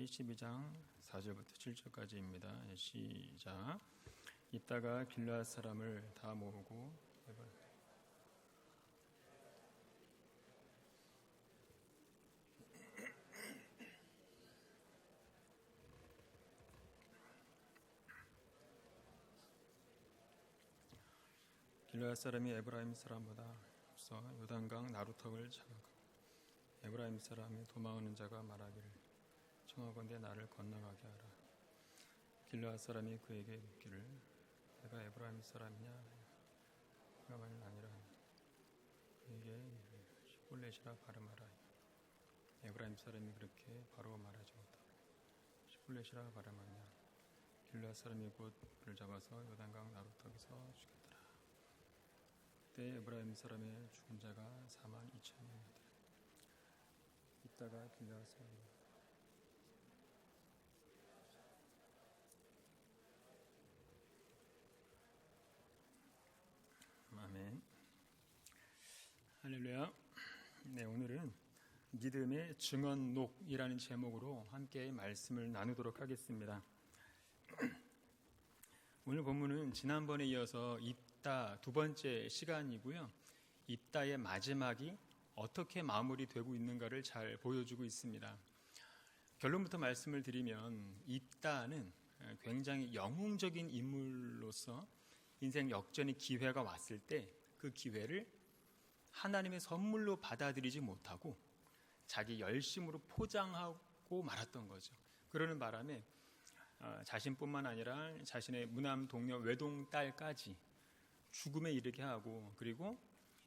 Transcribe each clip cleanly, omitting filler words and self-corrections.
12장 4절부터 7절까지입니다. 시작. 이따가 길르앗 사람을 다 모으고 길르앗 사람이 에브라임 사람보다 앞서 요단강 나루턱을 장악하고 에브라임 사람이 도망하는 자가 말하기를 청하건대 나를 건너가게 하라. 길르앗 사람이 그에게 묻기를 내가 에브라임 사람이냐? 그가 만일 아니라 그에게 시볼렛이라 발음하라. 에브라임 사람이 그렇게 바로 말하지 못하고 시볼렛이라 발음하냐? 길르앗 사람이 곧 그를 잡아서 요단강 나루턱에서 죽였더라. 그때 에브라임 사람의 죽은 자가 42,000명이더라. 이따가 길르앗 사람이 아멘. 할렐루야. 네, 오늘은 믿음의 증언록이라는 제목으로 함께 말씀을 나누도록 하겠습니다. 오늘 본문은 지난번에 이어서 입다 두 번째 시간이고요. 입다의 마지막이 어떻게 마무리되고 있는가를 잘 보여주고 있습니다. 결론부터 말씀을 드리면 입다는 굉장히 영웅적인 인물로서 인생 역전의 기회가 왔을 때 그 기회를 하나님의 선물로 받아들이지 못하고 자기 열심으로 포장하고 말았던 거죠. 그러는 바람에 자신뿐만 아니라 자신의 무남 동료 외동딸까지 죽음에 이르게 하고 그리고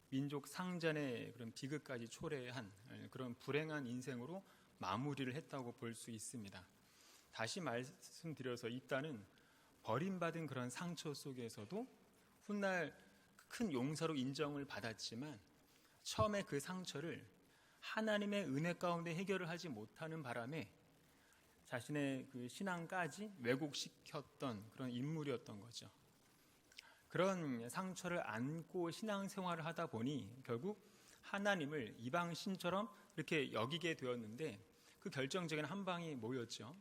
민족 상잔의 그런 비극까지 초래한 그런 불행한 인생으로 마무리를 했다고 볼 수 있습니다. 다시 말씀드려서 입다는 버림받은 그런 상처 속에서도 훗날 큰 용사로 인정을 받았지만 처음에 그 상처를 하나님의 은혜 가운데 해결을 하지 못하는 바람에 자신의 그 신앙까지 왜곡시켰던 그런 인물이었던 거죠. 그런 상처를 안고 신앙생활을 하다 보니 결국 하나님을 이방 신처럼 이렇게 여기게 되었는데 그 결정적인 한 방이 뭐였죠?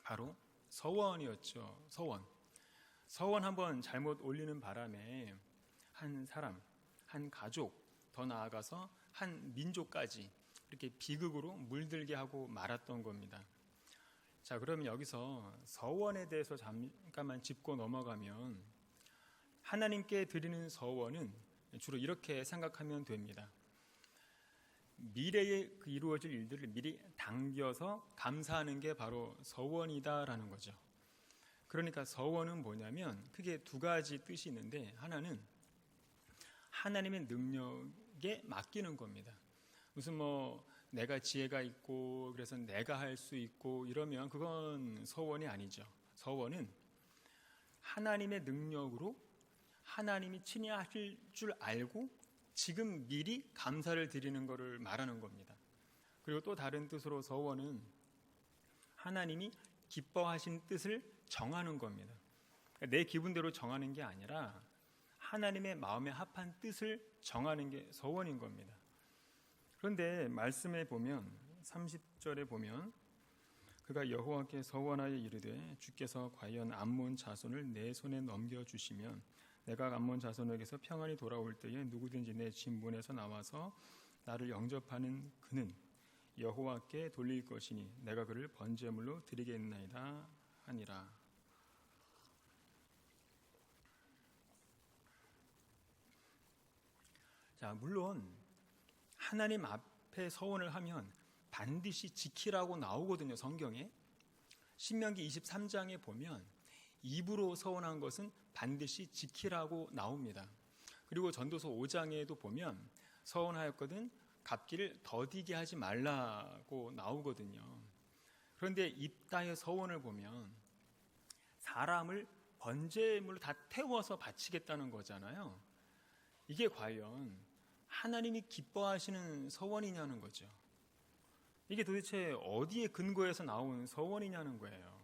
바로 서원이었죠. 서원 한번 잘못 올리는 바람에 한 사람, 한 가족, 더 나아가서 한 민족까지 이렇게 비극으로 물들게 하고 말았던 겁니다. 자, 그러면 여기서 서원에 대해서 잠깐만 짚고 넘어가면 하나님께 드리는 서원은 주로 이렇게 생각하면 됩니다. 미래에 이루어질 일들을 미리 당겨서 감사하는 게 바로 서원이다라는 거죠. 그러니까 서원은 뭐냐면 크게 두 가지 뜻이 있는데 하나는 하나님의 능력에 맡기는 겁니다. 무슨 내가 지혜가 있고 그래서 내가 할 수 있고 이러면 그건 서원이 아니죠. 서원은 하나님의 능력으로 하나님이 친히 하실 줄 알고 지금 미리 감사를 드리는 것을 말하는 겁니다. 그리고 또 다른 뜻으로 서원은 하나님이 기뻐하신 뜻을 정하는 겁니다. 그러니까 내 기분대로 정하는 게 아니라 하나님의 마음에 합한 뜻을 정하는 게 서원인 겁니다. 그런데 말씀에 보면 30절에 보면 그가 여호와께 서원하여 이르되 주께서 과연 암몬 자손을 내 손에 넘겨주시면 내가 암몬 자손에게서 평안히 돌아올 때에 누구든지 내 진문에서 나와서 나를 영접하는 그는 여호와께 돌릴 것이니 내가 그를 번제물로 드리겠나이다 하니라. 자, 물론 하나님 앞에 서원을 하면 반드시 지키라고 나오거든요. 성경에 신명기 23장에 보면 입으로 서원한 것은 반드시 지키라고 나옵니다. 그리고 전도서 5장에도 보면 서원하였거든 갚기를 더디게 하지 말라고 나오거든요. 그런데 입다의 서원을 보면 사람을 번제물로 다 태워서 바치겠다는 거잖아요. 이게 과연 하나님이 기뻐하시는 서원이냐는 거죠. 이게 도대체 어디에 근거해서 나온 서원이냐는 거예요.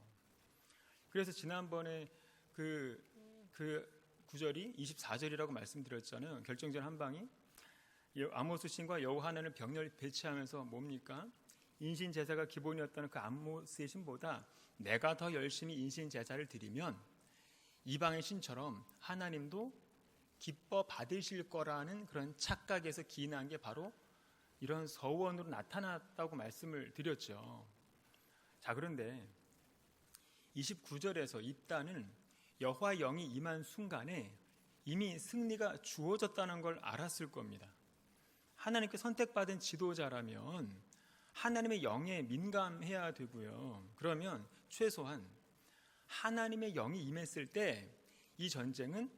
그래서 지난번에 그 구절이 24절이라고 말씀드렸잖아요. 결정적인 한 방이 아모스 신과 여호와 하나님을 병렬 배치하면서 뭡니까? 인신 제사가 기본이었던 그 안모스의 신보다 내가 더 열심히 인신 제사를 드리면 이방의 신처럼 하나님도 기뻐 받으실 거라는 그런 착각에서 기인한 게 바로 이런 서원으로 나타났다고 말씀을 드렸죠. 자, 그런데 29절에서 입다는 여호와의 영이 임한 순간에 이미 승리가 주어졌다는 걸 알았을 겁니다. 하나님께 선택받은 지도자라면 하나님의 영에 민감해야 되고요. 그러면 최소한 하나님의 영이 임했을 때 이 전쟁은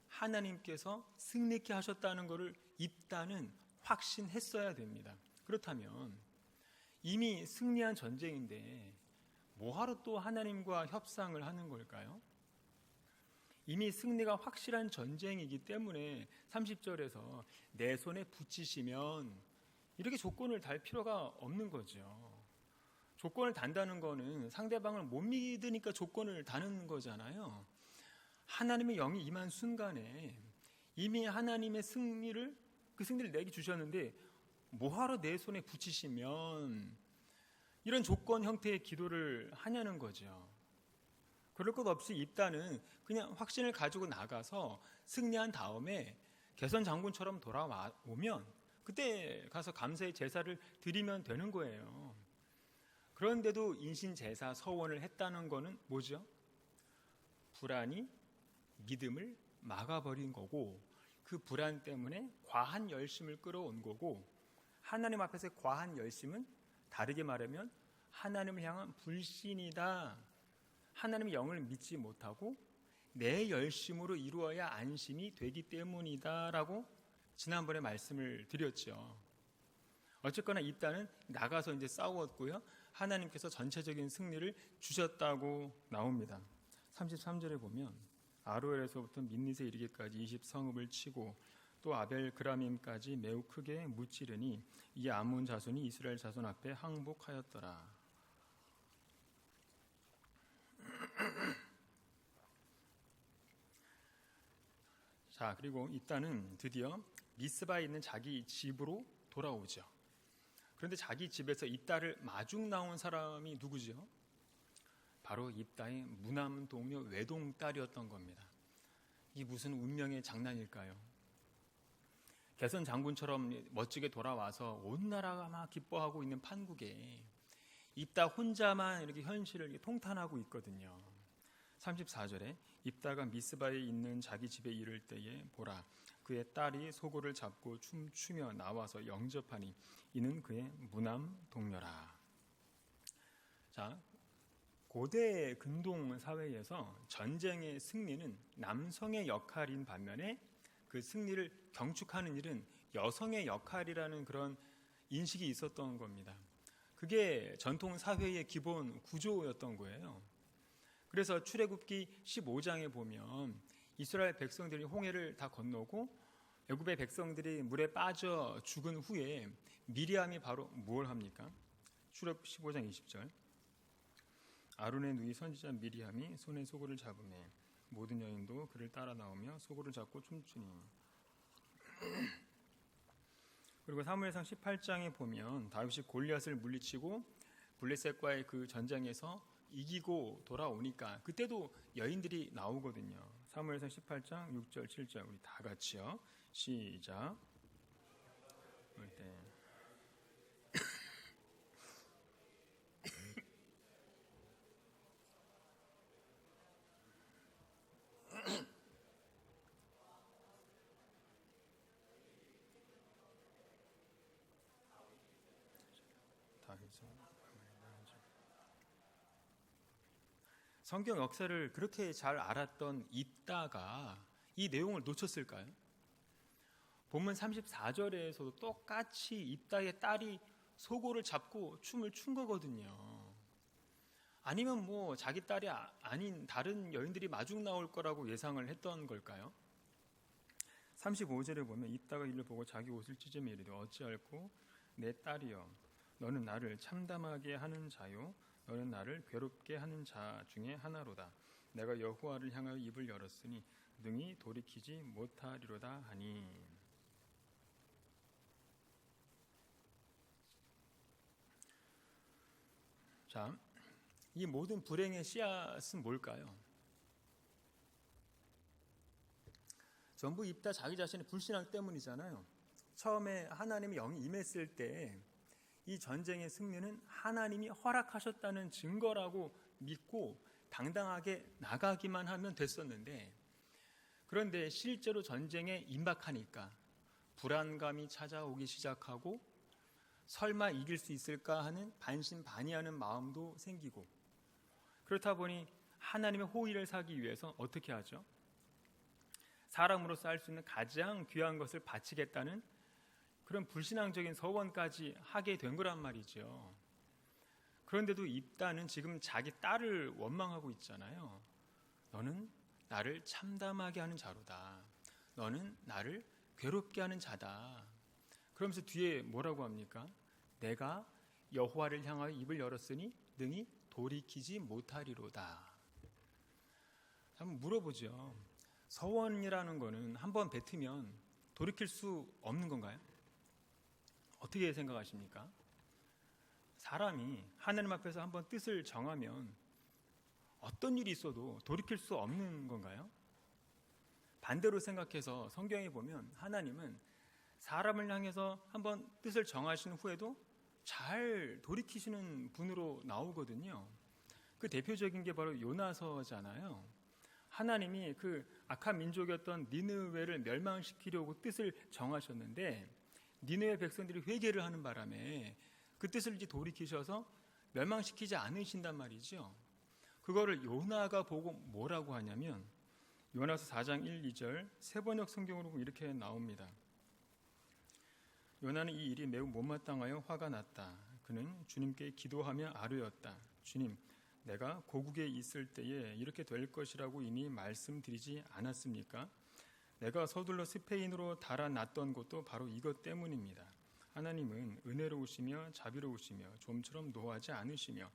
하나님께서 승리케 하셨다는 것을 입다는 확신했어야 됩니다. 그렇다면 이미 승리한 전쟁인데 뭐하러 또 하나님과 협상을 하는 걸까요? 이미 승리가 확실한 전쟁이기 때문에 30절에서 내 손에 붙이시면 이렇게 조건을 달 필요가 없는 거죠. 조건을 단다는 거는 상대방을 못 믿으니까 조건을 다는 거잖아요. 하나님의 영이 임한 순간에 이미 하나님의 그 승리를 내게 주셨는데 뭐하러 내 손에 붙이시면 이런 조건 형태의 기도를 하냐는 거죠. 그럴 것 없이 입다는 그냥 확신을 가지고 나가서 승리한 다음에 개선 장군처럼 돌아오면 그때 가서 감사의 제사를 드리면 되는 거예요. 그런데도 인신 제사 서원을 했다는 거는 뭐죠? 불안이 믿음을 막아버린 거고, 그 불안 때문에 과한 열심을 끌어온 거고, 하나님 앞에서의 과한 열심은 다르게 말하면 하나님을 향한 불신이다. 하나님의 영을 믿지 못하고 내 열심으로 이루어야 안심이 되기 때문이다 라고 지난번에 말씀을 드렸죠. 어쨌거나 입다는 나가서 이제 싸웠고요, 하나님께서 전체적인 승리를 주셨다고 나옵니다. 33절에 보면 아로엘에서부터 민닛에 이르기까지 20성읍을 치고 또 아벨 그라밈까지 매우 크게 무찌르니 이 아몬 자손이 이스라엘 자손 앞에 항복하였더라. 자, 그리고 입다는 드디어 미스바에 있는 자기 집으로 돌아오죠. 그런데 자기 집에서 입다를 마중 나온 사람이 누구죠? 바로 입다의 무남 동료 외동딸이었던 겁니다. 이게 무슨 운명의 장난일까요? 개선 장군처럼 멋지게 돌아와서 온 나라가 막 기뻐하고 있는 판국에 입다 혼자만 이렇게 현실을 이렇게 통탄하고 있거든요. 34절에 입다가 미스바에 있는 자기 집에 이를 때에 보라, 그의 딸이 소고를 잡고 춤추며 나와서 영접하니 이는 그의 무남 동료라. 자, 고대 근동 사회에서 전쟁의 승리는 남성의 역할인 반면에 그 승리를 경축하는 일은 여성의 역할이라는 그런 인식이 있었던 겁니다. 그게 전통 사회의 기본 구조였던 거예요. 그래서 출애굽기 15장에 보면 이스라엘 백성들이 홍해를 다 건너고 애굽의 백성들이 물에 빠져 죽은 후에 미리암이 바로 뭘 합니까? 출애굽 15장 20절, 아론의 누이 선지자 미리암이 손에 소고를 잡으매 모든 여인도 그를 따라 나오며 소고를 잡고 춤추니. 그리고 사무엘상 18장에 보면 다윗이 골리앗을 물리치고 블레셋과의 그 전쟁에서 이기고 돌아오니까 그때도 여인들이 나오거든요. 사무엘상 18장 6절 7절 우리 다 같이요. 시작. 성경 역사를 그렇게 잘 알았던 입다가 이 내용을 놓쳤을까요? 본문 34절에서도 똑같이 입다의 딸이 소고를 잡고 춤을 춘 거거든요. 아니면 뭐 자기 딸이 아닌 다른 여인들이 마중 나올 거라고 예상을 했던 걸까요? 35절에 보면 입다가 이를 보고 자기 옷을 찢으며 이르되 어찌할꼬 내 딸이여, 너는 나를 참담하게 하는 자요, 너는 나를 괴롭게 하는 자 중에 하나로다. 내가 여호와를 향하여 입을 열었으니 능히 돌이키지 못하리로다 하니. 자, 이 모든 불행의 씨앗은 뭘까요? 전부 입다 자기 자신의 불신앙 때문이잖아요. 처음에 하나님이 영이 임했을 때 이 전쟁의 승리는 하나님이 허락하셨다는 증거라고 믿고 당당하게 나가기만 하면 됐었는데, 그런데 실제로 전쟁에 임박하니까 불안감이 찾아오기 시작하고 설마 이길 수 있을까 하는 반신반의하는 마음도 생기고, 그렇다 보니 하나님의 호의를 사기 위해서 어떻게 하죠? 사람으로서 할 수 있는 가장 귀한 것을 바치겠다는 그런 불신앙적인 서원까지 하게 된 거란 말이죠. 그런데도 입다는 지금 자기 딸을 원망하고 있잖아요. 너는 나를 참담하게 하는 자로다. 너는 나를 괴롭게 하는 자다. 그러면서 뒤에 뭐라고 합니까? 내가 여호와를 향하여 입을 열었으니 능히 돌이키지 못하리로다. 한번 물어보죠. 서원이라는 거는 한번 뱉으면 돌이킬 수 없는 건가요? 어떻게 생각하십니까? 사람이 하나님 앞에서 한번 뜻을 정하면 어떤 일이 있어도 돌이킬 수 없는 건가요? 반대로 생각해서 성경에 보면 하나님은 사람을 향해서 한번 뜻을 정하신 후에도 잘 돌이키시는 분으로 나오거든요. 그 대표적인 게 바로 요나서잖아요. 하나님이 그 악한 민족이었던 니느웨를 멸망시키려고 뜻을 정하셨는데 니느웨 백성들이 회개를 하는 바람에 그 뜻을 이제 돌이키셔서 멸망시키지 않으신단 말이죠. 그거를 요나가 보고 뭐라고 하냐면 요나서 4장 1, 2절 세번역 성경으로 보면 이렇게 나옵니다. 요나는 이 일이 매우 못마땅하여 화가 났다. 그는 주님께 기도하며 아뢰었다. 주님, 내가 고국에 있을 때에 이렇게 될 것이라고 이미 말씀드리지 않았습니까? 내가 서둘러 스페인으로 달아났던 것도 바로 이것 때문입니다. 하나님은 은혜로우시며 자비로우시며 좀처럼 노하지 않으시며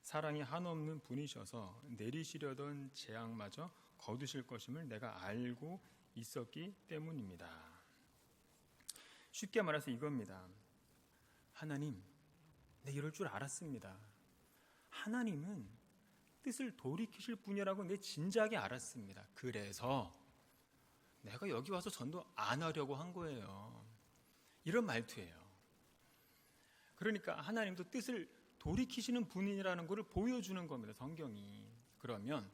사랑이 한없는 분이셔서 내리시려던 재앙마저 거두실 것임을 내가 알고 있었기 때문입니다. 쉽게 말해서 이겁니다. 하나님, 내가 이럴 줄 알았습니다. 하나님은 뜻을 돌이키실 분이라고 내 진작에 알았습니다. 그래서 내가 여기 와서 전도 안 하려고 한 거예요. 이런 말투예요. 그러니까 하나님도 뜻을 돌이키시는 분이라는 것을 보여주는 겁니다. 성경이. 그러면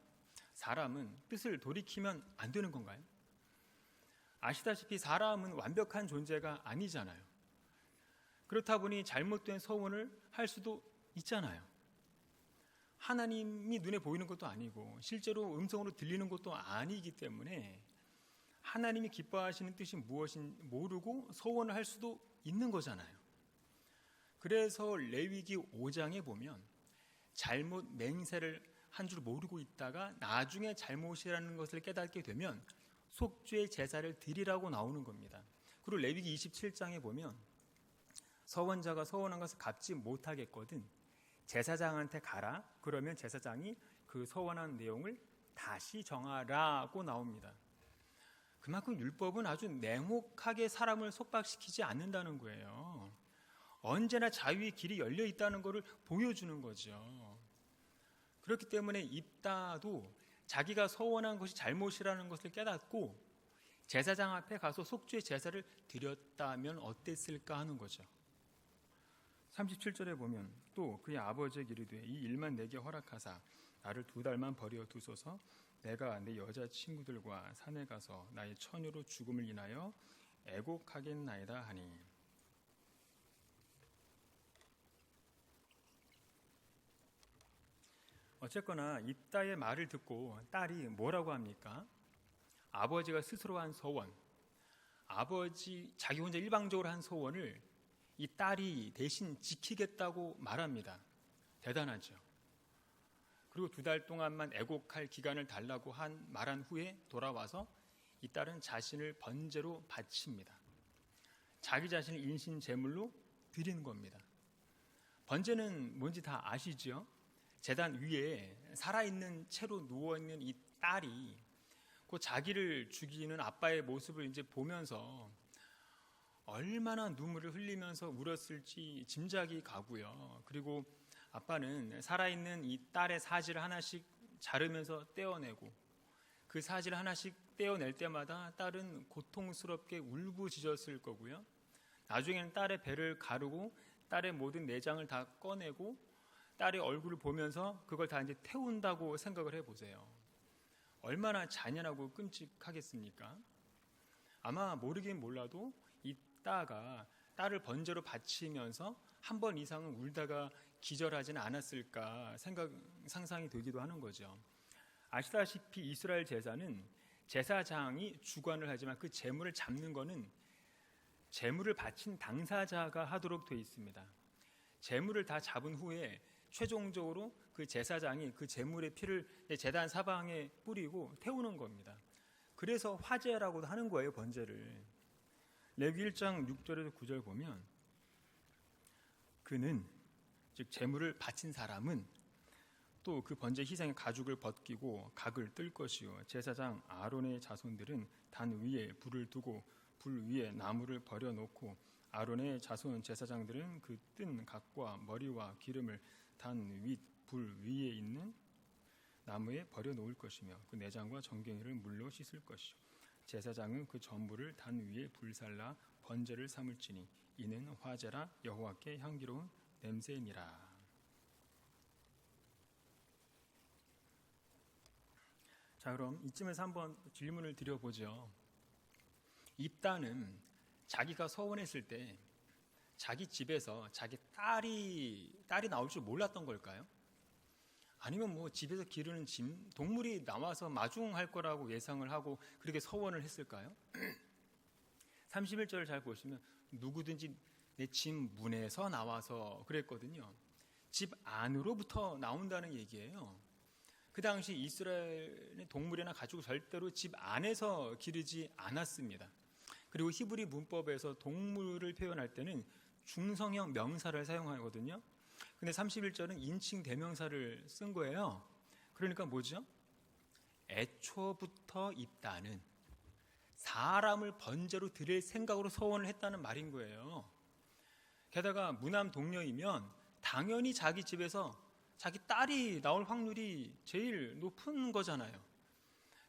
사람은 뜻을 돌이키면 안 되는 건가요? 아시다시피 사람은 완벽한 존재가 아니잖아요. 그렇다 보니 잘못된 서원을 할 수도 있잖아요. 하나님이 눈에 보이는 것도 아니고 실제로 음성으로 들리는 것도 아니기 때문에 하나님이 기뻐하시는 뜻이 무엇인지 모르고 서원을 할 수도 있는 거잖아요. 그래서 레위기 5장에 보면 잘못 맹세를 한 줄 모르고 있다가 나중에 잘못이라는 것을 깨닫게 되면 속죄의 제사를 드리라고 나오는 겁니다. 그리고 레위기 27장에 보면 서원자가 서원한 것을 갚지 못하겠거든 제사장한테 가라. 그러면 제사장이 그 서원한 내용을 다시 정하라고 나옵니다. 그만큼 율법은 아주 냉혹하게 사람을 속박시키지 않는다는 거예요. 언제나 자유의 길이 열려 있다는 것을 보여주는 거죠. 그렇기 때문에 입다도 자기가 서원한 것이 잘못이라는 것을 깨닫고 제사장 앞에 가서 속죄의 제사를 드렸다면 어땠을까 하는 거죠. 37절에 보면 또 그의 아버지에게 이르되 이 일만 내게 허락하사 나를 2달만 버려 두소서. 내가 내 여자친구들과 산에 가서 나의 처녀로 죽음을 인하여 애곡하겠나이다 하니. 어쨌거나 입다의 말을 듣고 딸이 뭐라고 합니까? 아버지가 스스로 한 서원, 자기 혼자 일방적으로 한 서원을 이 딸이 대신 지키겠다고 말합니다. 대단하죠. 그리고 2달 동안만 애곡할 기간을 달라고 말한 후에 돌아와서 이 딸은 자신을 번제로 바칩니다. 자기 자신을 인신 제물로 드리는 겁니다. 번제는 뭔지 다 아시죠? 제단 위에 살아있는 채로 누워있는 이 딸이 그 자기를 죽이는 아빠의 모습을 이제 보면서 얼마나 눈물을 흘리면서 울었을지 짐작이 가고요. 그리고 아빠는 살아있는 이 딸의 사지를 하나씩 자르면서 떼어내고 그 사지를 하나씩 떼어낼 때마다 딸은 고통스럽게 울부짖었을 거고요. 나중에는 딸의 배를 가르고 딸의 모든 내장을 다 꺼내고 딸의 얼굴을 보면서 그걸 다 이제 태운다고 생각을 해보세요. 얼마나 잔인하고 끔찍하겠습니까? 아마 모르긴 몰라도 이 따가 딸을 번제로 바치면서 한 번 이상은 울다가 기절하지는 않았을까 상상이 되기도 하는 거죠. 아시다시피 이스라엘 제사는 제사장이 주관을 하지만 그 제물을 잡는 거는 제물을 바친 당사자가 하도록 되어 있습니다. 제물을 다 잡은 후에 최종적으로 그 제사장이 그 제물의 피를 제단 사방에 뿌리고 태우는 겁니다. 그래서 화제라고도 하는 거예요, 번제를. 레위 1장 6절에서 9절 보면 그는, 즉 제물을 바친 사람은 또 그 번제 희생의 가죽을 벗기고 각을 뜰 것이요 제사장 아론의 자손들은 단 위에 불을 두고 불 위에 나무를 버려놓고 아론의 자손 제사장들은 그 뜬 각과 머리와 기름을 단 윗 불 위에 있는 나무에 버려놓을 것이며 그 내장과 정갱이를 물로 씻을 것이요 제사장은 그 전부를 단 위에 불살라 번제를 삼을지니 이는 화제라 여호와께 향기로운 냄새니라. 자, 그럼 이쯤에서 한번 질문을 드려보죠. 입다는 자기가 서원했을 때 자기 집에서 자기 딸이 나올 줄 몰랐던 걸까요? 아니면 뭐 집에서 기르는 동물이 나와서 마중할 거라고 예상을 하고 그렇게 서원을 했을까요? 31절을 잘 보시면 누구든지 내 집 문에서 나와서 그랬거든요. 집 안으로부터 나온다는 얘기예요. 그 당시 이스라엘의 동물이나 가축을 절대로 집 안에서 기르지 않았습니다. 그리고 히브리 문법에서 동물을 표현할 때는 중성형 명사를 사용하거든요. 근데 31절은 인칭 대명사를 쓴 거예요. 그러니까 뭐죠? 애초부터 입다는 사람을 번제로 드릴 생각으로 서원을 했다는 말인 거예요. 게다가 무남 동녀이면 당연히 자기 집에서 자기 딸이 나올 확률이 제일 높은 거잖아요.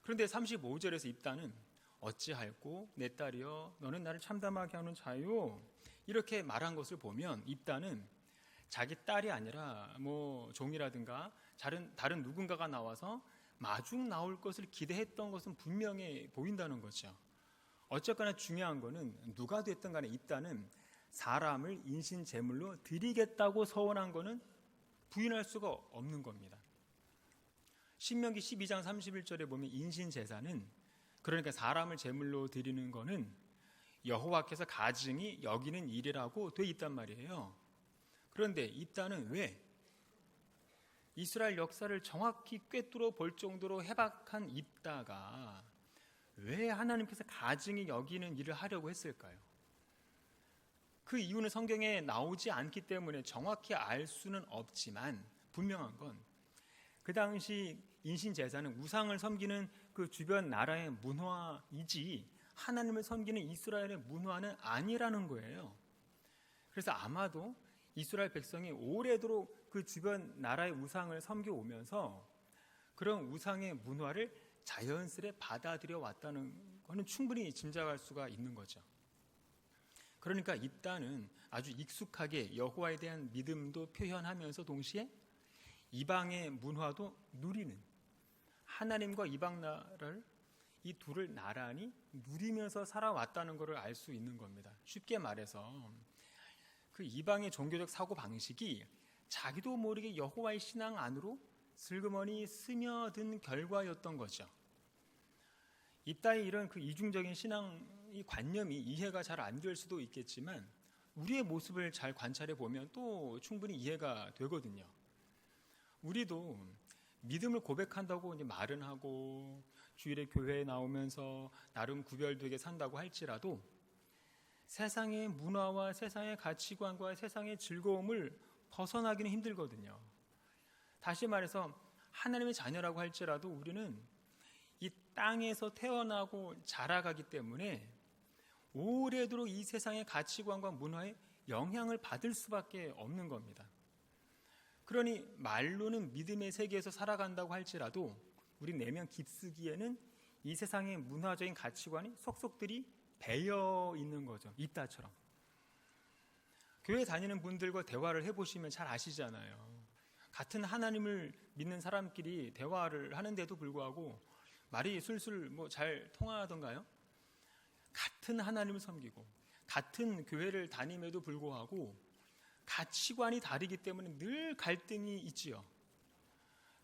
그런데 35절에서 입다는 어찌할꼬 내 딸이여 너는 나를 참담하게 하는 자요 이렇게 말한 것을 보면 입다는 자기 딸이 아니라 뭐 종이라든가 다른 누군가가 나와서 마중 나올 것을 기대했던 것은 분명해 보인다는 거죠. 어쨌거나 중요한 거는 누가 됐든 간에 입다는 사람을 인신 제물로 드리겠다고 서원한 거는 부인할 수가 없는 겁니다. 신명기 12장 31절에 보면 인신 제사는, 그러니까 사람을 제물로 드리는 거는 여호와께서 가증히 여기는 일이라고 돼 있단 말이에요. 그런데 입다는 왜 이스라엘 역사를 정확히 꿰뚫어 볼 정도로 해박한 입다가 왜 하나님께서 가증히 여기는 일을 하려고 했을까요? 그 이유는 성경에 나오지 않기 때문에 정확히 알 수는 없지만 분명한 건 그 당시 인신제사는 우상을 섬기는 그 주변 나라의 문화이지 하나님을 섬기는 이스라엘의 문화는 아니라는 거예요. 그래서 아마도 이스라엘 백성이 오래도록 그 주변 나라의 우상을 섬겨오면서 그런 우상의 문화를 자연스레 받아들여 왔다는 것은 충분히 짐작할 수가 있는 거죠. 그러니까 입다는 아주 익숙하게 여호와에 대한 믿음도 표현하면서 동시에 이방의 문화도 누리는, 하나님과 이방 나라를 이 둘을 나란히 누리면서 살아왔다는 것을 알 수 있는 겁니다. 쉽게 말해서 그 이방의 종교적 사고 방식이 자기도 모르게 여호와의 신앙 안으로 슬그머니 스며든 결과였던 거죠. 입다의 이런 그 이중적인 신앙의 관념이 이해가 잘 안 될 수도 있겠지만 우리의 모습을 잘 관찰해 보면 또 충분히 이해가 되거든요. 우리도 믿음을 고백한다고 이제 말은 하고 주일에 교회에 나오면서 나름 구별되게 산다고 할지라도 세상의 문화와 세상의 가치관과 세상의 즐거움을 벗어나기는 힘들거든요. 다시 말해서 하나님의 자녀라고 할지라도 우리는 이 땅에서 태어나고 자라가기 때문에 오래도록 이 세상의 가치관과 문화에 영향을 받을 수밖에 없는 겁니다. 그러니 말로는 믿음의 세계에서 살아간다고 할지라도 우리 내면 깊숙이에는 이 세상의 문화적인 가치관이 속속들이 배어 있는 거죠. 입다처럼. 교회 다니는 분들과 대화를 해보시면 잘 아시잖아요. 같은 하나님을 믿는 사람끼리 대화를 하는데도 불구하고 말이 술술 잘 통하던가요? 같은 하나님을 섬기고 같은 교회를 다님에도 불구하고 가치관이 다르기 때문에 늘 갈등이 있지요.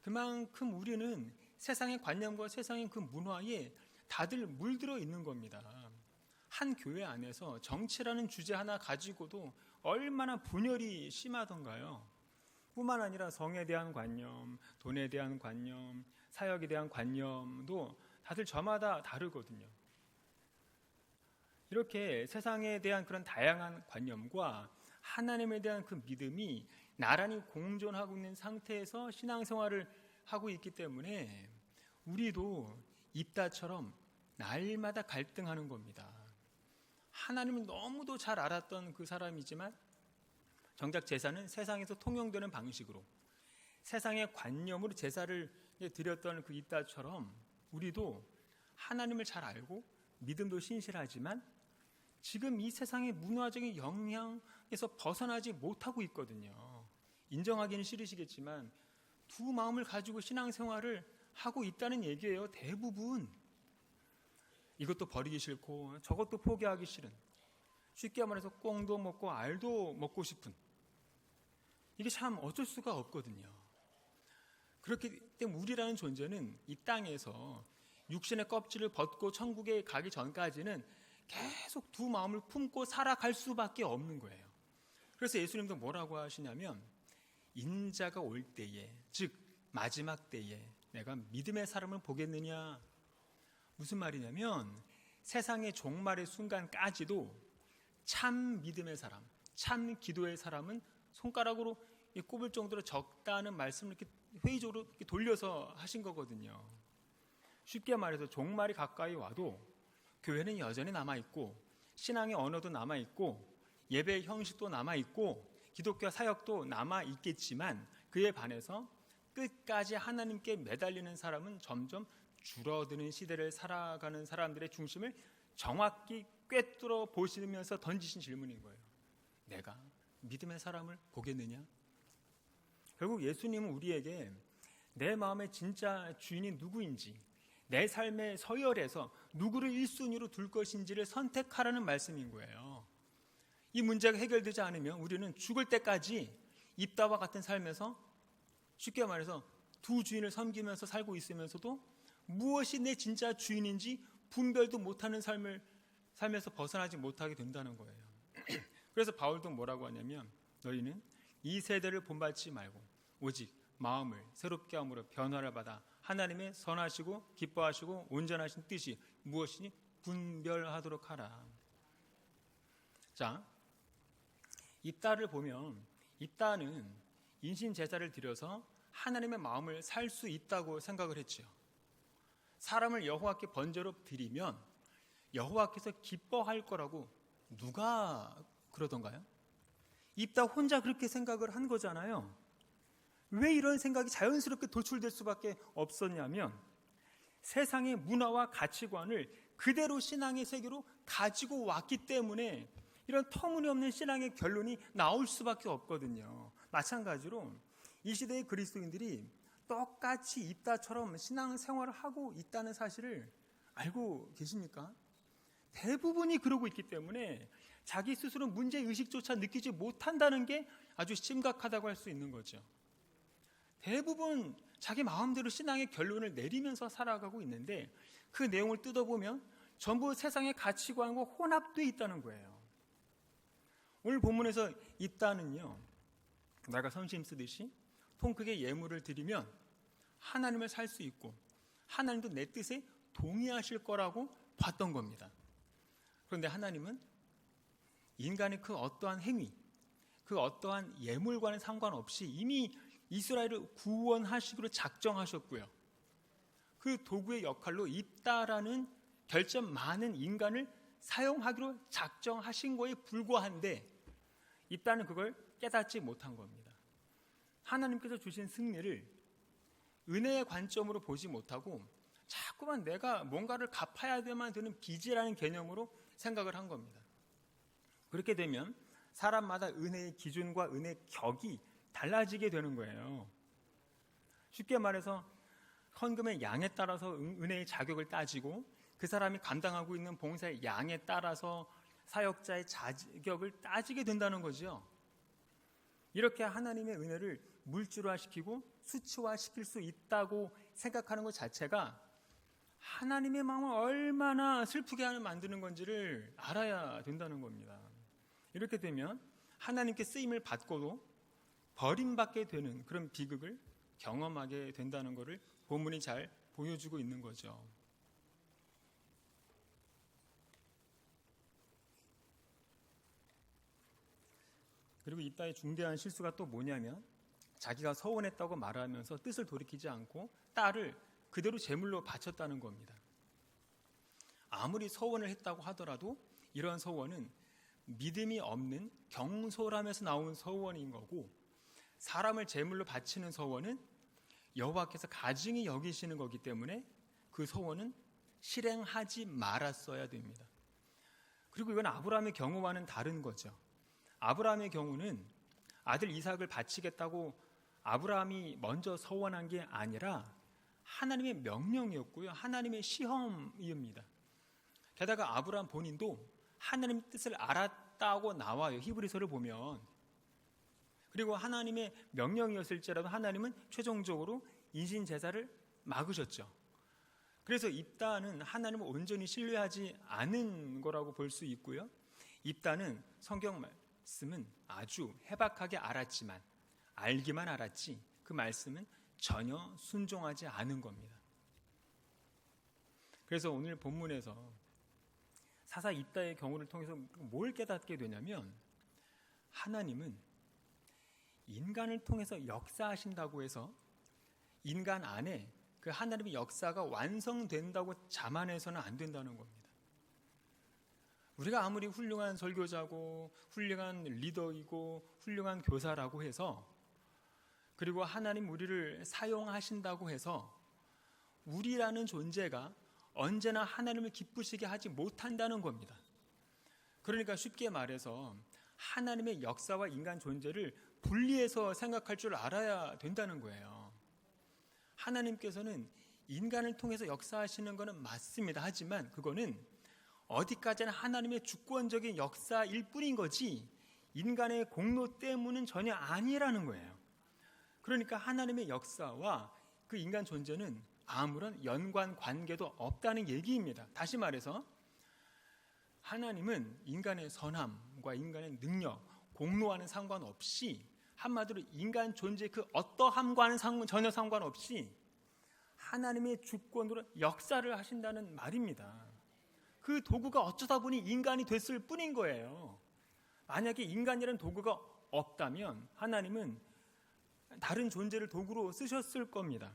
그만큼 우리는 세상의 관념과 세상의 그 문화에 다들 물들어 있는 겁니다. 한 교회 안에서 정치라는 주제 하나 가지고도 얼마나 분열이 심하던가요. 뿐만 아니라 성에 대한 관념, 돈에 대한 관념, 사역에 대한 관념도 다들 저마다 다르거든요. 이렇게 세상에 대한 그런 다양한 관념과 하나님에 대한 그 믿음이 나란히 공존하고 있는 상태에서 신앙생활을 하고 있기 때문에 우리도 입다처럼 날마다 갈등하는 겁니다. 하나님을 너무도 잘 알았던 그 사람이지만 정작 제사는 세상에서 통용되는 방식으로 세상의 관념으로 제사를 드렸던 그 입다처럼 우리도 하나님을 잘 알고 믿음도 신실하지만 지금 이 세상의 문화적인 영향에서 벗어나지 못하고 있거든요. 인정하기는 싫으시겠지만 두 마음을 가지고 신앙생활을 하고 있다는 얘기예요. 대부분. 이것도 버리기 싫고 저것도 포기하기 싫은, 쉽게 말해서 꽁도 먹고 알도 먹고 싶은, 이게 참 어쩔 수가 없거든요. 그렇기 때문에 우리라는 존재는 이 땅에서 육신의 껍질을 벗고 천국에 가기 전까지는 계속 두 마음을 품고 살아갈 수밖에 없는 거예요. 그래서 예수님도 뭐라고 하시냐면 인자가 올 때에, 즉 마지막 때에 내가 믿음의 사람을 보겠느냐. 무슨 말이냐면 세상의 종말의 순간까지도 참 믿음의 사람, 참 기도의 사람은 손가락으로 꼽을 정도로 적다는 말씀을 이렇게 회의적으로 이렇게 돌려서 하신 거거든요. 쉽게 말해서 종말이 가까이 와도 교회는 여전히 남아있고 신앙의 언어도 남아있고 예배의 형식도 남아있고 기독교 사역도 남아있겠지만 그에 반해서 끝까지 하나님께 매달리는 사람은 점점 줄어드는 시대를 살아가는 사람들의 중심을 정확히 꿰뚫어 보시면서 던지신 질문인 거예요. 내가 믿음의 사람을 보겠느냐? 결국 예수님은 우리에게 내 마음의 진짜 주인이 누구인지, 내 삶의 서열에서 누구를 1순위로 둘 것인지를 선택하라는 말씀인 거예요. 이 문제가 해결되지 않으면 우리는 죽을 때까지 입다와 같은 삶에서, 쉽게 말해서 두 주인을 섬기면서 살고 있으면서도 무엇이 내 진짜 주인인지 분별도 못하는 삶에서 벗어나지 못하게 된다는 거예요. 그래서 바울도 뭐라고 하냐면 너희는 이 세대를 본받지 말고 오직 마음을 새롭게 함으로 변화를 받아 하나님의 선하시고 기뻐하시고 온전하신 뜻이 무엇이니 분별하도록 하라. 자, 입다를 보면 입다는 인신 제사를 드려서 하나님의 마음을 살 수 있다고 생각을 했지요. 사람을 여호와께 번제로 드리면 여호와께서 기뻐할 거라고 누가 그러던가요? 입다 혼자 그렇게 생각을 한 거잖아요. 왜 이런 생각이 자연스럽게 도출될 수밖에 없었냐면 세상의 문화와 가치관을 그대로 신앙의 세계로 가지고 왔기 때문에 이런 터무니없는 신앙의 결론이 나올 수밖에 없거든요. 마찬가지로 이 시대의 그리스도인들이 똑같이 입다처럼 신앙생활을 하고 있다는 사실을 알고 계십니까? 대부분이 그러고 있기 때문에 자기 스스로 문제의식조차 느끼지 못한다는 게 아주 심각하다고 할 수 있는 거죠. 대부분 자기 마음대로 신앙의 결론을 내리면서 살아가고 있는데 그 내용을 뜯어보면 전부 세상의 가치관과 혼합되어 있다는 거예요. 오늘 본문에서 입다는요, 내가 선심 쓰듯이 통 크게 예물을 드리면 하나님을 살 수 있고 하나님도 내 뜻에 동의하실 거라고 봤던 겁니다. 그런데 하나님은 인간의 그 어떠한 행위, 그 어떠한 예물과는 상관없이 이미 이스라엘을 구원하시기로 작정하셨고요. 그 도구의 역할로 입다라는 결점 많은 인간을 사용하기로 작정하신 거에 불과한데 입다는 그걸 깨닫지 못한 겁니다. 하나님께서 주신 승리를 은혜의 관점으로 보지 못하고 자꾸만 내가 뭔가를 갚아야 되만 드는 빚이라는 개념으로 생각을 한 겁니다. 그렇게 되면 사람마다 은혜의 기준과 은혜의 격이 달라지게 되는 거예요. 쉽게 말해서 헌금의 양에 따라서 은혜의 자격을 따지고 그 사람이 감당하고 있는 봉사의 양에 따라서 사역자의 자격을 따지게 된다는 거죠. 이렇게 하나님의 은혜를 물질화시키고 수치화시킬 수 있다고 생각하는 것 자체가 하나님의 마음을 얼마나 슬프게 만드는 건지를 알아야 된다는 겁니다. 이렇게 되면 하나님께 쓰임을 받고도 버림받게 되는 그런 비극을 경험하게 된다는 것을 본문이 잘 보여주고 있는 거죠. 그리고 입다의 중대한 실수가 또 뭐냐면 자기가 서원했다고 말하면서 뜻을 돌이키지 않고 딸을 그대로 제물로 바쳤다는 겁니다. 아무리 서원을 했다고 하더라도 이런 서원은 믿음이 없는 경솔함에서 나온 서원인 거고, 사람을 제물로 바치는 서원은 여호와께서 가증히 여기시는 거기 때문에 그 서원은 실행하지 말았어야 됩니다. 그리고 이건 아브라함의 경우와는 다른 거죠. 아브라함의 경우는 아들 이삭을 바치겠다고 아브라함이 먼저 서원한 게 아니라 하나님의 명령이었고요, 하나님의 시험입니다. 게다가 아브라함 본인도 하나님의 뜻을 알았다고 나와요, 히브리서를 보면. 그리고 하나님의 명령이었을지라도 하나님은 최종적으로 인신제사를 막으셨죠. 그래서 입다는 하나님을 온전히 신뢰하지 않은 거라고 볼 수 있고요, 입다는 성경 말씀은 아주 해박하게 알았지만, 알기만 알았지 그 말씀은 전혀 순종하지 않은 겁니다. 그래서 오늘 본문에서 사사 입다의 경우를 통해서 뭘 깨닫게 되냐면, 하나님은 인간을 통해서 역사하신다고 해서 인간 안에 그 하나님의 역사가 완성된다고 자만해서는 안 된다는 겁니다. 우리가 아무리 훌륭한 설교자고 훌륭한 리더이고 훌륭한 교사라고 해서, 그리고 하나님 우리를 사용하신다고 해서 우리라는 존재가 언제나 하나님을 기쁘시게 하지 못한다는 겁니다. 그러니까 쉽게 말해서 하나님의 역사와 인간 존재를 분리해서 생각할 줄 알아야 된다는 거예요. 하나님께서는 인간을 통해서 역사하시는 것은 맞습니다. 하지만 그거는 어디까지나 하나님의 주권적인 역사일 뿐인 거지 인간의 공로 때문은 전혀 아니라는 거예요. 그러니까 하나님의 역사와 그 인간 존재는 아무런 연관 관계도 없다는 얘기입니다. 다시 말해서 하나님은 인간의 선함과 인간의 능력, 공로와는 상관없이, 한마디로 인간 존재의 그 어떠함과는 전혀 상관없이 하나님의 주권으로 역사를 하신다는 말입니다. 그 도구가 어쩌다 보니 인간이 됐을 뿐인 거예요. 만약에 인간이라는 도구가 없다면 하나님은 다른 존재를 도구로 쓰셨을 겁니다.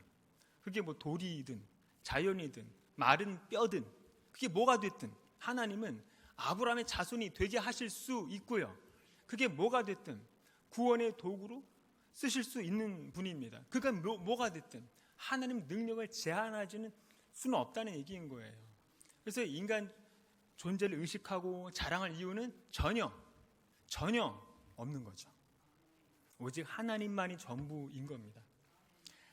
그게 뭐 돌이든 자연이든 마른 뼈든 그게 뭐가 됐든 하나님은 아브라함의 자손이 되게 하실 수 있고요, 그게 뭐가 됐든 구원의 도구로 쓰실 수 있는 분입니다. 그가 뭐가 됐든 하나님 능력을 제한하지는 수는 없다는 얘기인 거예요. 그래서 인간 존재를 의식하고 자랑할 이유는 전혀 없는 거죠. 오직 하나님만이 전부인 겁니다.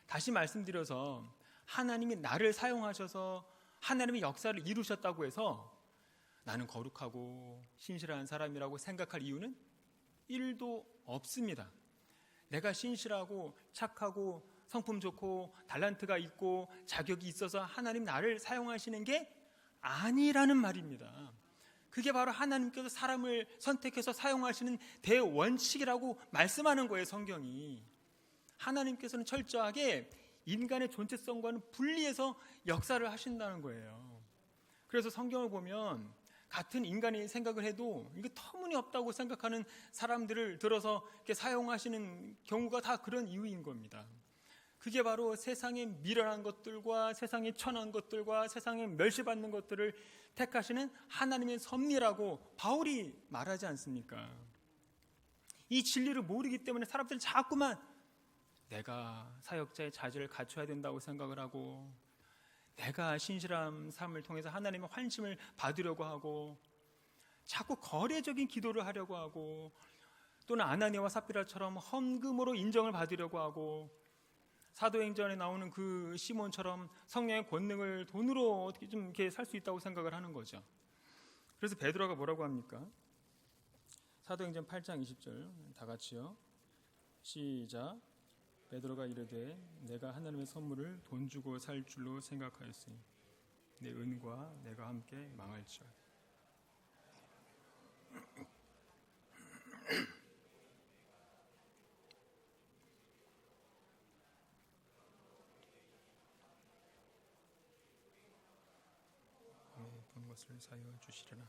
다시 말씀드려서 하나님이 나를 사용하셔서 하나님의 역사를 이루셨다고 해서 나는 거룩하고 신실한 사람이라고 생각할 이유는 1도 없습니다. 내가 신실하고 착하고 성품 좋고 달란트가 있고 자격이 있어서 하나님 나를 사용하시는 게 아니라는 말입니다. 그게 바로 하나님께서 사람을 선택해서 사용하시는 대원칙이라고 말씀하는 거예요, 성경이. 하나님께서는 철저하게 인간의 존재성과는 분리해서 역사를 하신다는 거예요. 그래서 성경을 보면 같은 인간이 생각을 해도 이게 터무니없다고 생각하는 사람들을 들어서 이렇게 사용하시는 경우가 다 그런 이유인 겁니다. 그게 바로 세상에 미련한 것들과 세상에 천한 것들과 세상에 멸시받는 것들을 택하시는 하나님의 섭리라고 바울이 말하지 않습니까? 이 진리를 모르기 때문에 사람들은 자꾸만 내가 사역자의 자질을 갖춰야 된다고 생각을 하고, 내가 신실한 삶을 통해서 하나님의 환심을 받으려고 하고, 자꾸 거래적인 기도를 하려고 하고, 또는 아나니아와 삽비라처럼 헌금으로 인정을 받으려고 하고, 사도행전에 나오는 그 시몬처럼 성령의 권능을 돈으로 어떻게 좀 이렇게 살 수 있다고 생각을 하는 거죠. 그래서 베드로가 뭐라고 합니까? 사도행전 8장 20절 다 같이요. 시작. 베드로가 이르되 내가 하나님의 선물을 돈 주고 살 줄로 생각하였으니 내 은과 내가 함께 망할지어다. 본 것을 사여 주시려나.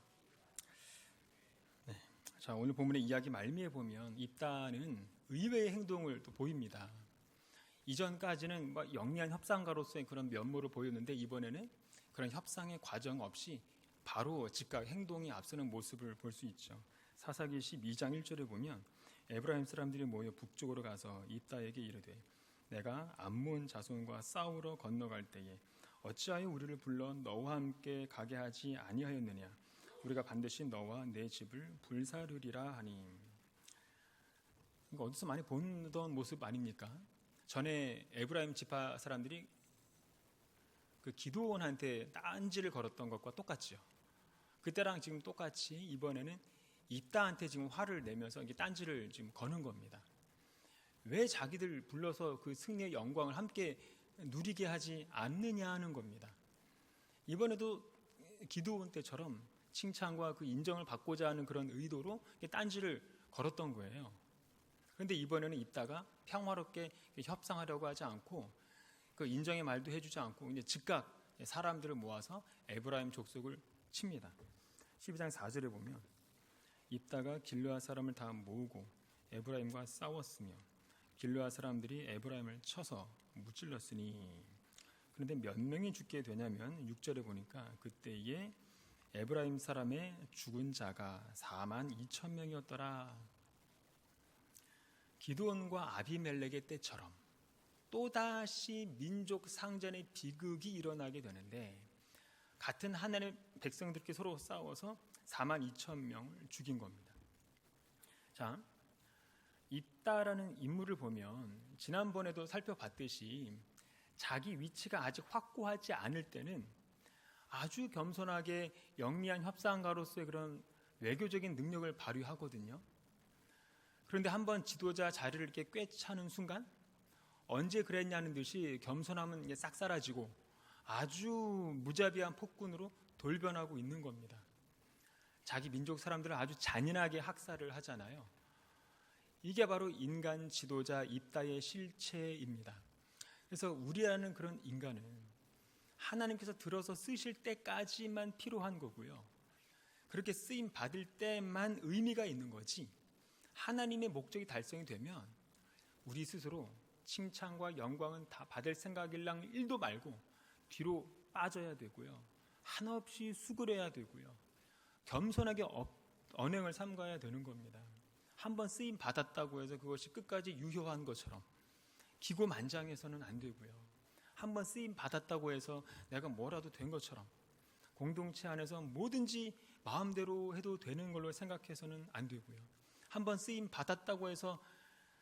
네. 자, 오늘 본문의 이야기 말미에 보면 입다는 의외의 행동을 또 보입니다. 이전까지는 영리한 협상가로서의 그런 면모를 보였는데, 이번에는 그런 협상의 과정 없이 바로 즉각 행동이 앞서는 모습을 볼 수 있죠. 사사기 12장 1절에 보면 에브라임 사람들이 모여 북쪽으로 가서 입다에게 이르되 내가 암몬 자손과 싸우러 건너갈 때에 어찌하여 우리를 불러 너와 함께 가게 하지 아니하였느냐. 우리가 반드시 너와 내 집을 불사르리라 하니. 이거 어디서 많이 보던 모습 아닙니까? 전에 에브라임 지파 사람들이 그 기드온한테 딴지를 걸었던 것과 똑같죠. 그때랑 지금 똑같이 이번에는 입다한테 지금 화를 내면서 이게 딴지를 지금 거는 겁니다. 왜 자기들 불러서 그 승리의 영광을 함께 누리게 하지 않느냐 하는 겁니다. 이번에도 기드온 때처럼 칭찬과 그 인정을 받고자 하는 그런 의도로 딴지를 걸었던 거예요. 그런데 이번에는 입다가 평화롭게 협상하려고 하지 않고 그 인정의 말도 해주지 않고 이제 즉각 사람들을 모아서 에브라임 족속을 칩니다. 12장 4절에 보면 입다가 길르앗 사람을 다 모으고 에브라임과 싸웠으며 길르앗 사람들이 에브라임을 쳐서 무찔렀으니. 그런데 몇 명이 죽게 되냐면 6절에 보니까 그때에 에브라임 사람의 죽은 자가 42,000명이었더라. 기드온과 아비멜렉의 때처럼 또다시 민족 상전의 비극이 일어나게 되는데, 같은 하나님의 백성들끼리 서로 싸워서 42,000명을 죽인 겁니다. 자, 입다라는 인물을 보면 지난번에도 살펴봤듯이 자기 위치가 아직 확고하지 않을 때는 아주 겸손하게 영리한 협상가로서의 그런 외교적인 능력을 발휘하거든요. 그런데 한번 지도자 자리를 이렇게 꿰차는 순간 언제 그랬냐는 듯이 겸손함은 싹 사라지고 아주 무자비한 폭군으로 돌변하고 있는 겁니다. 자기 민족 사람들을 아주 잔인하게 학살을 하잖아요. 이게 바로 인간 지도자 입다의 실체입니다. 그래서 우리라는 그런 인간은 하나님께서 들어서 쓰실 때까지만 필요한 거고요. 그렇게 쓰임 받을 때만 의미가 있는 거지, 하나님의 목적이 달성이 되면 우리 스스로 칭찬과 영광은 다 받을 생각일랑 1도 말고 뒤로 빠져야 되고요. 한없이 수그려야 되고요. 겸손하게 언행을 삼가야 되는 겁니다. 한번 쓰임 받았다고 해서 그것이 끝까지 유효한 것처럼 기고만장해서는 안 되고요. 한번 쓰임 받았다고 해서 내가 뭐라도 된 것처럼 공동체 안에서 뭐든지 마음대로 해도 되는 걸로 생각해서는 안 되고요. 한번 쓰임 받았다고 해서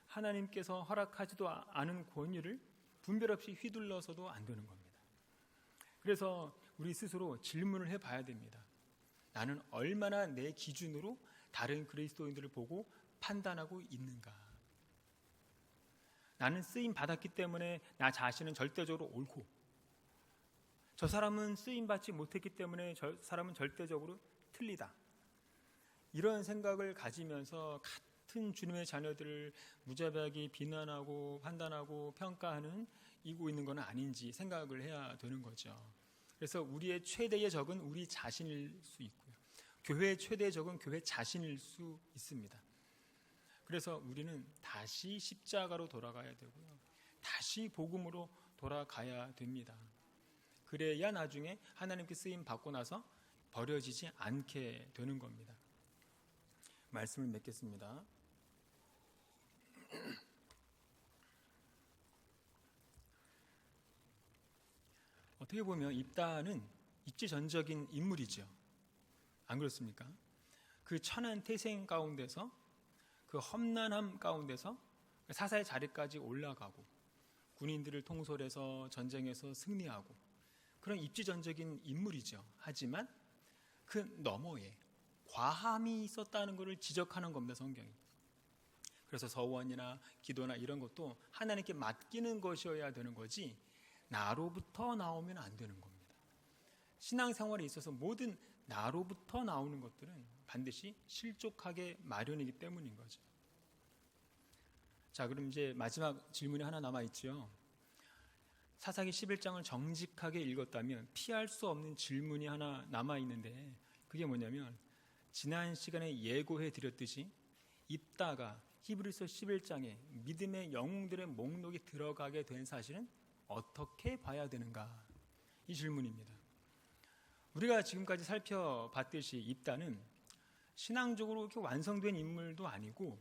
하나님께서 허락하지도 않은 권위를 분별 없이 휘둘러서도 안 되는 겁니다. 그래서 우리 스스로 질문을 해봐야 됩니다. 나는 얼마나 내 기준으로 다른 그리스도인들을 보고 판단하고 있는가? 나는 쓰임 받았기 때문에 나 자신은 절대적으로 옳고, 저 사람은 쓰임 받지 못했기 때문에 저 사람은 절대적으로 틀리다. 이런 생각을 가지면서 같은 주님의 자녀들을 무자비하게 비난하고 판단하고 평가하는 이고 있는 건 아닌지 생각을 해야 되는 거죠. 그래서 우리의 최대의 적은 우리 자신일 수 있고요. 교회의 최대의 적은 교회 자신일 수 있습니다. 그래서 우리는 다시 십자가로 돌아가야 되고요. 다시 복음으로 돌아가야 됩니다. 그래야 나중에 하나님께 쓰임 받고 나서 버려지지 않게 되는 겁니다. 말씀을 맺겠습니다. 어떻게 보면 입다는 입지전적인 인물이죠. 안 그렇습니까? 그 천한 태생 가운데서, 그 험난함 가운데서 사사의 자리까지 올라가고 군인들을 통솔해서 전쟁에서 승리하고 그런 입지전적인 인물이죠. 하지만 그 너머에 과함이 있었다는 것을 지적하는 겁니다, 성경이. 그래서 서원이나 기도나 이런 것도 하나님께 맡기는 것이어야 되는 거지 나로부터 나오면 안 되는 겁니다. 신앙생활에 있어서 모든 나로부터 나오는 것들은 반드시 실족하게 마련이기 때문인 거죠. 자, 그럼 이제 마지막 질문이 하나 남아있죠. 사사기 11장을 정직하게 읽었다면 피할 수 없는 질문이 하나 남아있는데 그게 뭐냐면 지난 시간에 예고해 드렸듯이 입다가 히브리서 11장에 믿음의 영웅들의 목록에 들어가게 된 사실은 어떻게 봐야 되는가? 이 질문입니다. 우리가 지금까지 살펴봤듯이 입다는 신앙적으로 이렇게 완성된 인물도 아니고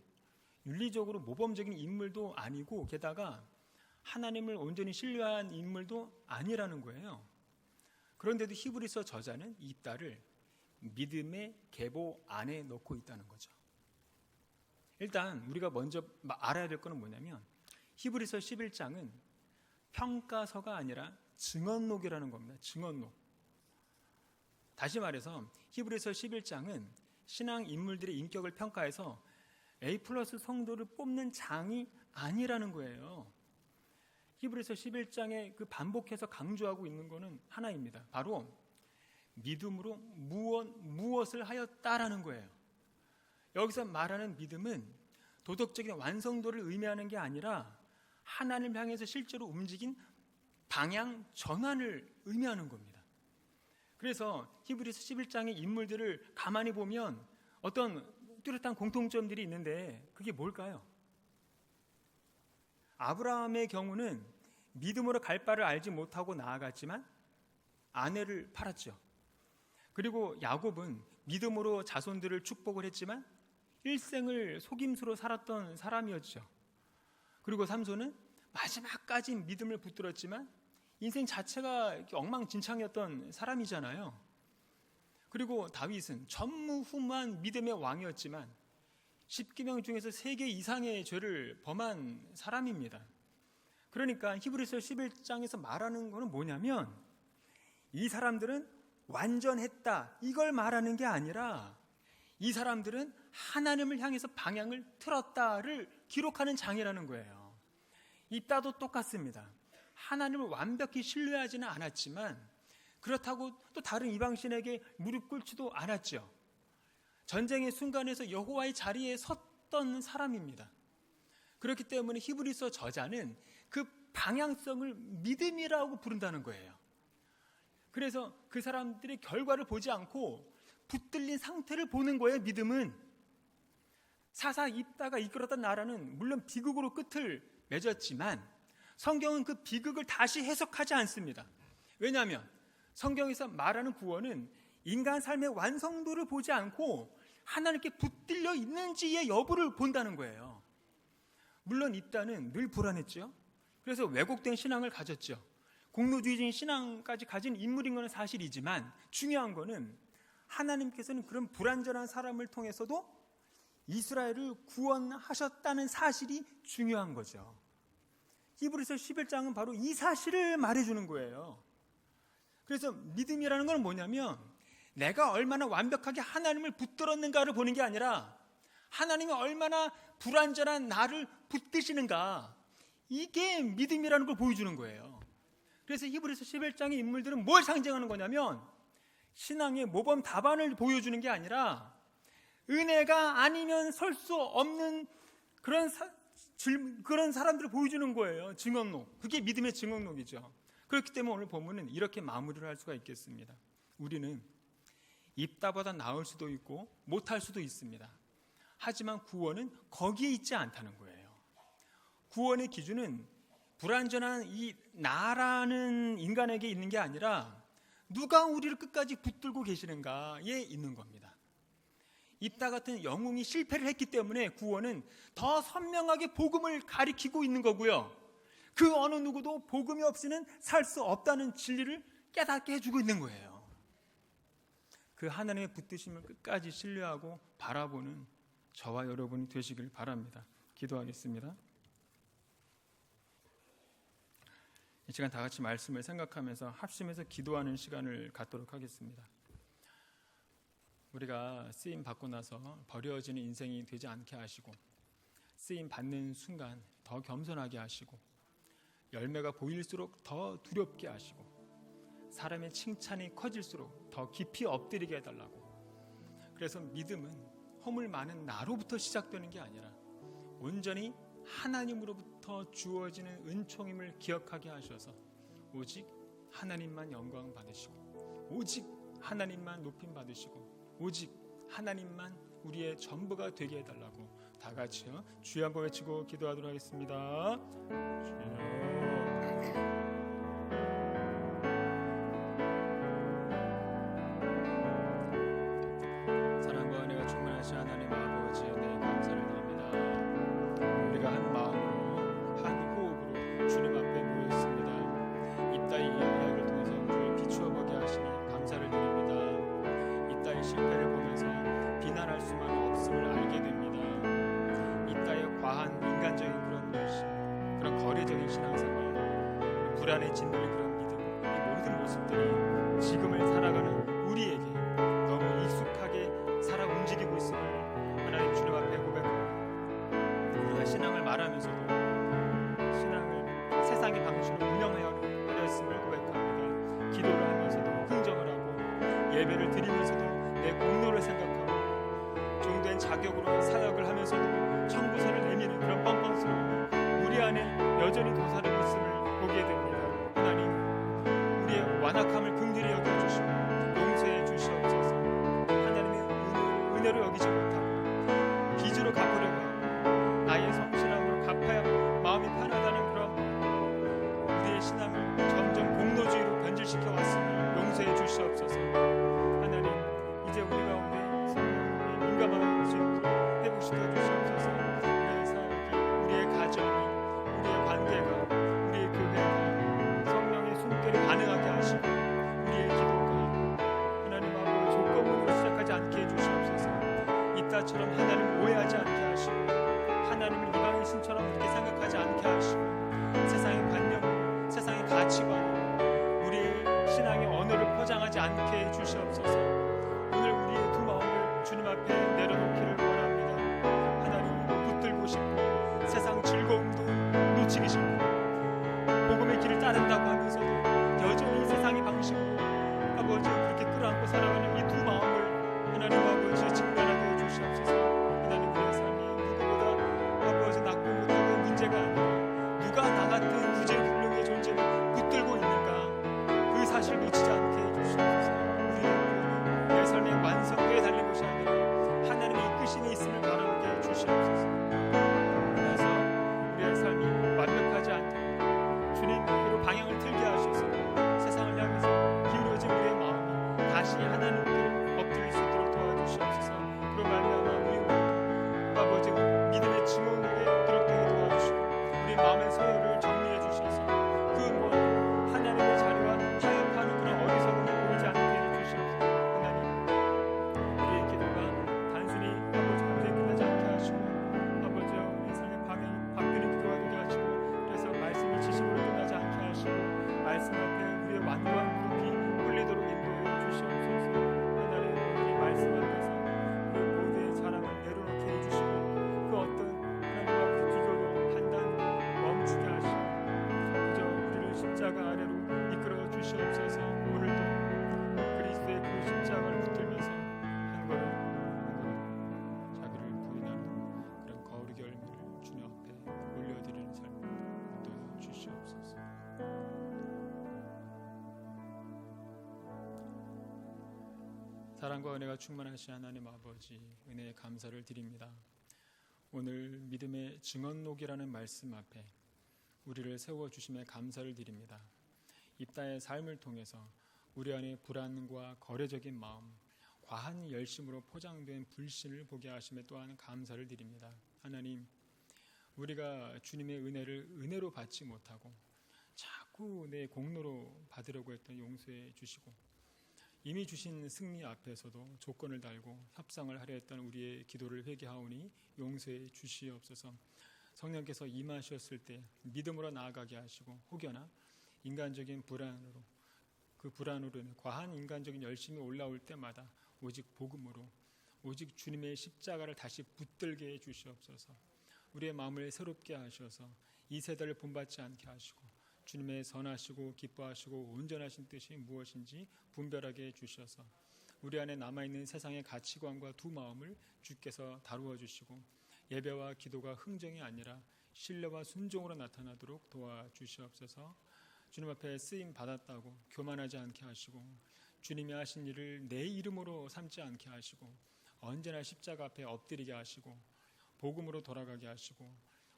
윤리적으로 모범적인 인물도 아니고 게다가 하나님을 온전히 신뢰한 인물도 아니라는 거예요. 그런데도 히브리서 저자는 입다를 믿음의 계보 안에 넣고 있다는 거죠. 일단 우리가 먼저 알아야 될 것은 뭐냐면 히브리서 11장은 평가서가 아니라 증언록이라는 겁니다. 증언록. 다시 말해서 히브리서 11장은 신앙 인물들의 인격을 평가해서 A+ 성도를 뽑는 장이 아니라는 거예요. 히브리서 11장에 그 반복해서 강조하고 있는 것은 하나입니다. 바로 믿음으로 무엇을 하였다라는 거예요. 여기서 말하는 믿음은 도덕적인 완성도를 의미하는 게 아니라 하나님을 향해서 실제로 움직인 방향 전환을 의미하는 겁니다. 그래서 히브리서 11장의 인물들을 가만히 보면 어떤 뚜렷한 공통점들이 있는데 그게 뭘까요? 아브라함의 경우는 믿음으로 갈 바를 알지 못하고 나아갔지만 아내를 팔았죠. 그리고 야곱은 믿음으로 자손들을 축복을 했지만 일생을 속임수로 살았던 사람이었죠. 그리고 삼손은 마지막까지 믿음을 붙들었지만 인생 자체가 엉망진창이었던 사람이잖아요. 그리고 다윗은 전무후무한 믿음의 왕이었지만 10계명 중에서 3개 이상의 죄를 범한 사람입니다. 그러니까 히브리서 11장에서 말하는 것은 뭐냐면 이 사람들은 완전했다 이걸 말하는 게 아니라 이 사람들은 하나님을 향해서 방향을 틀었다를 기록하는 장이라는 거예요. 입다도 똑같습니다. 하나님을 완벽히 신뢰하지는 않았지만 그렇다고 또 다른 이방신에게 무릎 꿇지도 않았죠. 전쟁의 순간에서 여호와의 자리에 섰던 사람입니다. 그렇기 때문에 히브리서 저자는 그 방향성을 믿음이라고 부른다는 거예요. 그래서 그 사람들의 결과를 보지 않고 붙들린 상태를 보는 거예요. 믿음은. 사사 입다가 이끌었던 나라는 물론 비극으로 끝을 맺었지만 성경은 그 비극을 다시 해석하지 않습니다. 왜냐하면 성경에서 말하는 구원은 인간 삶의 완성도를 보지 않고 하나님께 붙들려 있는지의 여부를 본다는 거예요. 물론 입다는 늘 불안했죠. 그래서 왜곡된 신앙을 가졌죠. 공로주의적인 신앙까지 가진 인물인 것은 사실이지만 중요한 것은 하나님께서는 그런 불완전한 사람을 통해서도 이스라엘을 구원하셨다는 사실이 중요한 거죠. 히브리서 11장은 바로 이 사실을 말해주는 거예요. 그래서 믿음이라는 건 뭐냐면 내가 얼마나 완벽하게 하나님을 붙들었는가를 보는 게 아니라 하나님이 얼마나 불완전한 나를 붙드시는가, 이게 믿음이라는 걸 보여주는 거예요. 그래서 히브리서 11장의 인물들은 뭘 상징하는 거냐면 신앙의 모범 답안을 보여주는 게 아니라 은혜가 아니면 설 수 없는 그런 사람들을 보여주는 거예요. 증언록. 그게 믿음의 증언록이죠. 그렇기 때문에 오늘 본문은 이렇게 마무리를 할 수가 있겠습니다. 우리는 입다보다 나을 수도 있고 못할 수도 있습니다. 하지만 구원은 거기에 있지 않다는 거예요. 구원의 기준은 불완전한 이 나라는 인간에게 있는 게 아니라 누가 우리를 끝까지 붙들고 계시는가에 있는 겁니다. 입다 같은 영웅이 실패를 했기 때문에 구원은 더 선명하게 복음을 가리키고 있는 거고요. 그 어느 누구도 복음이 없이는 살 수 없다는 진리를 깨닫게 해주고 있는 거예요. 그 하나님의 붙드심을 끝까지 신뢰하고 바라보는 저와 여러분이 되시길 바랍니다. 기도하겠습니다. 이 시간 다 같이 말씀을 생각하면서 합심해서 기도하는 시간을 갖도록 하겠습니다. 우리가 쓰임 받고 나서 버려지는 인생이 되지 않게 하시고, 쓰임 받는 순간 더 겸손하게 하시고, 열매가 보일수록 더 두렵게 하시고, 사람의 칭찬이 커질수록 더 깊이 엎드리게 해달라고. 그래서 믿음은 허물 많은 나로부터 시작되는 게 아니라 온전히 하나님으로부터 주어지는 은총임을 기억하게 하셔서 오직 하나님만 영광 받으시고, 오직 하나님만 높임 받으시고, 오직 하나님만 우리의 전부가 되게 해달라고 다 같이요 주여 한번 외치고 기도하도록 하겠습니다. 사랑과 은혜가 충만하신 하나님 아버지, 네, 감사를 드립니다. 우리가 한 마음으로 한 호흡으로 주님 앞에 모였습니다. 이따위 이야기를 통해서 우리를 비추어 보게 하시니 감사를 드립니다. 이따위 실패를 보면서 비난할 수만 없음을 알게 됩니다. 이따위 과한 인간적인 그런 열심, 그런 거래적인 신앙생활, 불안해진 그런 믿음, 이 모든 모습들이 지금을 살아가는 우리에게 너무 익숙하게 살아 움직이고 있음을 하나님 주님 앞에 고백합니다. 우리가 신앙을 말하면서도 신앙을 세상의 방식으로 운영하여 했음을 고백합니다. 기도를 하면서도 흥정을 하고, 예배를 드리면서도 내 공로를 생각하고, 종된 자격으로 사역을 하면서도 청구서를 내미는 그런 뻔뻔스러움, 우리 안에 여전히 도사리고 있음을 보게 됩니다. 하나님, 우리의 완악함을 긍휼히 여겨주시고 용서해 주시옵소서. 하나님의 은혜로 여기지 못하고 빚으로 갚으려고 하고 나의 성실함으로 갚아야 마음이 편하다는 그런 우리의 신앙을 점점 공로주의로 변질시켜 왔음을 용서해 주시옵소서. 하나님, 이제 우리 가운데 성령의 민감한 수 있도록 회복시켜 주시옵소서. 우리의 사역이, 우리의 가정이, 우리의 관계가, 우리의 교회가 성령의 숨결이 가능하게 하시고, 우리의 기도가 하나님 앞으로 조건부로 시작하지 않게 해주시옵소서. 이따처럼 하나님을 오해하지 않게 하시고, 하나님을 이방인 신처럼 그렇게 생각하지 않게 하시고, 세상의 관념, 세상의 가치관으로 우리의 신앙의 언어를 포장하지 않게 해주시옵소서. 오늘 우리의 두 마음을 주님 앞에 내려놓기를 원합니다. 하나님 붙들고 싶고, 세상 즐거움도 놓치기 싫고, 복음의 길을 따른다고 하면서도 여전히 세상의 방식으로 아버지 그렇게 끌어안고 살아가는 이 두 마음을 하나님 아버지 직면하게 해주시옵소서. 하나님, 우리의 삶이 누구보다 아버지 낫고 못하고 문제가 아니라 누가 나 같은 구제불능의 존재를 붙들고 있는가, 그 사실을 놓치지 않게 해주시옵소서. 우리의 내 삶의 완성도에 달린 것이 아니라 하나님의 이끄심이 있음을 바라보게 해주시옵소서. 그래서 우리의 삶이 완벽하지 않도록 주님께로 방향을 틀게 하셔서 세상을 향해서 기울어진 우리의 마음이 다시 하나님께로 엎드릴 수 있도록 도와주시옵소서. 그로 말미암아 우리 아버지 믿음의 증언에게 들었게 도와주시고, 우리 마음의 서열을 정리해 주셔서 그 뭐 하나님의 자리와 타협하는 그런 어리석음이 보이지 않게 해주시옵소서. 하나님, 우리의 기도가 단순히 아버지 감사에 끝나지 않게 하시고, 아버지 우리 삶의 방향이 바뀌는 기도가 되게 하시고, 그래서 말씀이 지식으로 끝나지 않게 하시고, 말씀 앞에 우리의 완고한 무릎이 꿇리도록 인도해 주시옵소서. 하나님, 이 말씀 앞에서 그 모두의 자랑을 내려놓게 해주시고, 그 어떤 하나님과 비교도 판단도 멈추게 하시고, 그저 우리를 십자가 아래로 이끌어 주시옵소서. 오늘도 그리스도의 그 십자가를 붙들면서 한 걸음 한 걸음 자기를 부인하는 그런 거룩의 열매를 주님 앞에 올려드리는 삶을 인도해 주시옵소서. 사랑과 은혜가 충만하신 하나님 아버지, 은혜에 감사를 드립니다. 오늘 믿음의 증언록이라는 말씀 앞에 우리를 세워주심에 감사를 드립니다. 입다의 삶을 통해서 우리 안에 불안과 거래적인 마음, 과한 열심으로 포장된 불신을 보게 하심에 또한 감사를 드립니다. 하나님, 우리가 주님의 은혜를 은혜로 받지 못하고 자꾸 자꾸 내 공로로 받으려고 했던 용서해 주시고, 이미 주신 승리 앞에서도 조건을 달고 협상을 하려 했던 우리의 기도를 회개하오니 용서해 주시옵소서. 성령께서 임하셨을 때 믿음으로 나아가게 하시고, 혹여나 인간적인 불안으로, 그 불안으로 인해 과한 인간적인 열심이 올라올 때마다 오직 복음으로, 오직 주님의 십자가를 다시 붙들게 해 주시옵소서. 우리의 마음을 새롭게 하셔서 이 세대를 본받지 않게 하시고, 주님의 선하시고 기뻐하시고 온전하신 뜻이 무엇인지 분별하게 해 주셔서 우리 안에 남아있는 세상의 가치관과 두 마음을 주께서 다루어 주시고, 예배와 기도가 흥정이 아니라 신뢰와 순종으로 나타나도록 도와주시옵소서. 주님 앞에 쓰임 받았다고 교만하지 않게 하시고, 주님이 하신 일을 내 이름으로 삼지 않게 하시고, 언제나 십자가 앞에 엎드리게 하시고, 복음으로 돌아가게 하시고,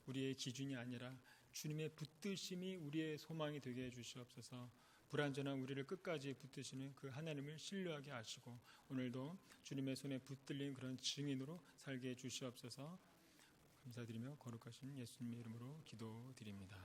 우리의 기준이 아니라 주님의 붙드심이 우리의 소망이 되게 해주시옵소서. 불완전한 우리를 끝까지 붙드시는 그 하나님을 신뢰하게 하시고, 오늘도 주님의 손에 붙들린 그런 증인으로 살게 해주시옵소서. 감사드리며 거룩하신 예수님의 이름으로 기도드립니다.